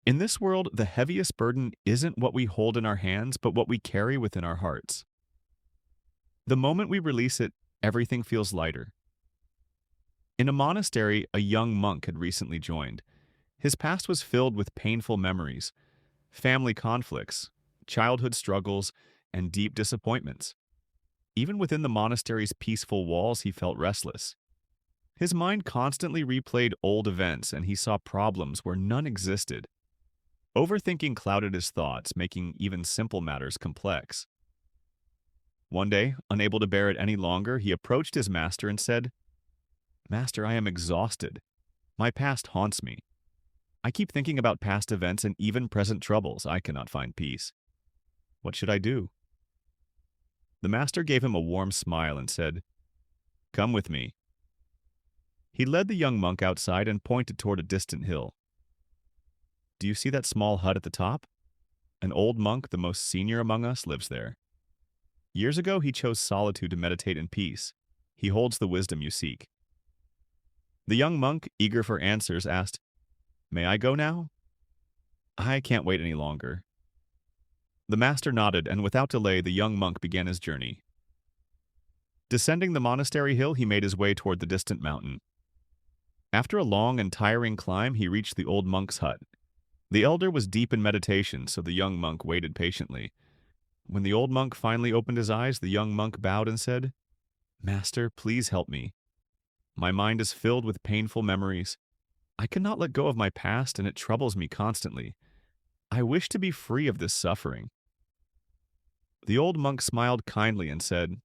In this world, the heaviest burden isn't what we hold in our hands, but what we carry within our hearts. The moment we release it, everything feels lighter. In a monastery, a young monk had recently joined. His past was filled with painful memories, family conflicts, childhood struggles, and deep disappointments. Even within the monastery's peaceful walls, he felt restless. His mind constantly replayed old events, and he saw problems where none existed. Overthinking clouded his thoughts, making even simple matters complex. One day, unable to bear it any longer, he approached his master and said, "Master, I am exhausted. My past haunts me. I keep thinking about past events and even present troubles. I cannot find peace. What should I do?" The master gave him a warm smile and said, "Come with me." He led the young monk outside and pointed toward a distant hill. "Do you see that small hut at the top? An old monk, the most senior among us, lives there. Years ago, he chose solitude to meditate in peace. He holds the wisdom you seek." The young monk, eager for answers, asked, "May I go now?" "I can't wait any longer." The master nodded, and without delay, the young monk began his journey. Descending the monastery hill, he made his way toward the distant mountain. After a long and tiring climb, he reached the old monk's hut. The elder was deep in meditation, so the young monk waited patiently. When the old monk finally opened his eyes, the young monk bowed and said, "Master, please help me. My mind is filled with painful memories. I cannot let go of my past, and it troubles me constantly. I wish to be free of this suffering." The old monk smiled kindly and said,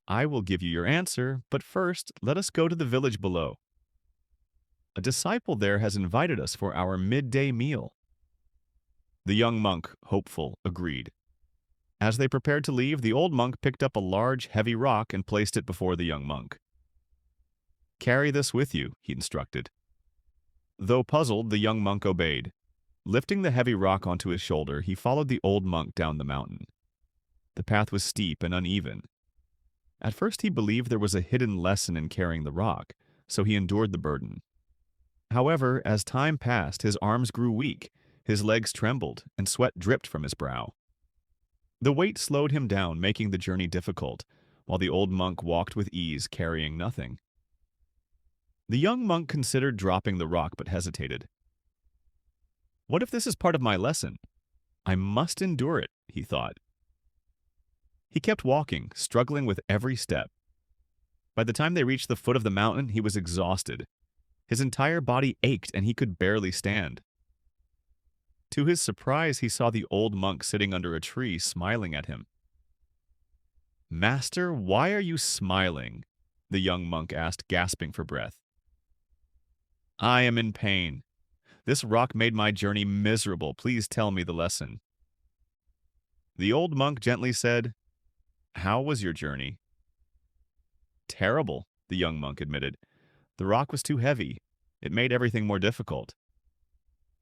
"I will give you your answer, but first let us go to the village below. A disciple there has invited us for our midday meal." The young monk, hopeful, agreed. As they prepared to leave, the old monk picked up a large, heavy rock and placed it before the young monk. "Carry this with you," he instructed. Though puzzled, the young monk obeyed. Lifting the heavy rock onto his shoulder, he followed the old monk down the mountain. The path was steep and uneven. At first he believed there was a hidden lesson in carrying the rock, so he endured the burden. However, as time passed, his arms grew weak, his legs trembled, and sweat dripped from his brow. The weight slowed him down, making the journey difficult, while the old monk walked with ease, carrying nothing. The young monk considered dropping the rock but hesitated. "What if this is part of my lesson? I must endure it," he thought. He kept walking, struggling with every step. By the time they reached the foot of the mountain, he was exhausted. His entire body ached and he could barely stand. To his surprise, he saw the old monk sitting under a tree, smiling at him. "Master, why are you smiling?" the young monk asked, gasping for breath. "I am in pain. This rock made my journey miserable. Please tell me the lesson." The old monk gently said, "How was your journey?" "Terrible," the young monk admitted. "The rock was too heavy. It made everything more difficult."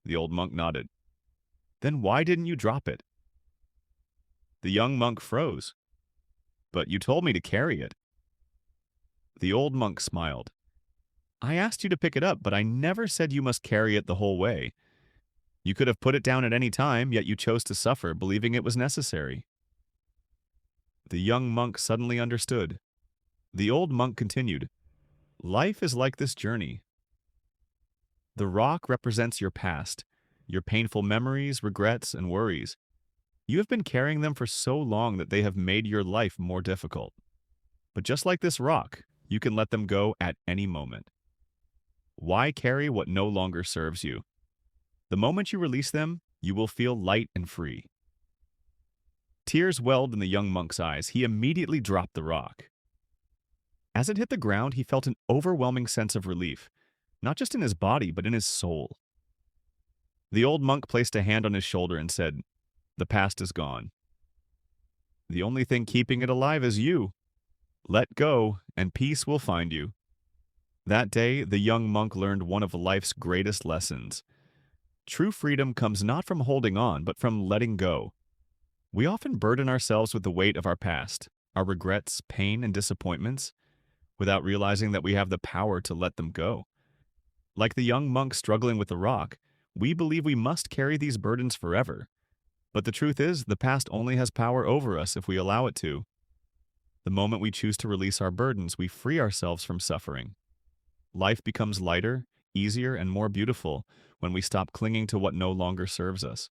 The old monk nodded. "Then why didn't you drop it?" The young monk froze. "But you told me to carry it." The old monk smiled. "I asked you to pick it up, but I never said you must carry it the whole way. You could have put it down at any time, yet you chose to suffer, believing it was necessary." The young monk suddenly understood. The old monk continued, "Life is like this journey. The rock represents your past, your painful memories, regrets, and worries. You have been carrying them for so long that they have made your life more difficult. But just like this rock, you can let them go at any moment. Why carry what no longer serves you? The moment you release them, you will feel light and free." Tears welled in the young monk's eyes. He immediately dropped the rock. As it hit the ground, he felt an overwhelming sense of relief, not just in his body, but in his soul. The old monk placed a hand on his shoulder and said, "The past is gone. The only thing keeping it alive is you. Let go, and peace will find you." That day, the young monk learned one of life's greatest lessons. True freedom comes not from holding on, but from letting go. We often burden ourselves with the weight of our past, our regrets, pain, and disappointments, without realizing that we have the power to let them go. Like the young monk struggling with the rock, We believe we must carry these burdens forever. But the truth is, the past only has power over us if we allow it to. The moment we choose to release our burdens, we free ourselves from suffering. Life becomes lighter, easier, and more beautiful when we stop clinging to what no longer serves us.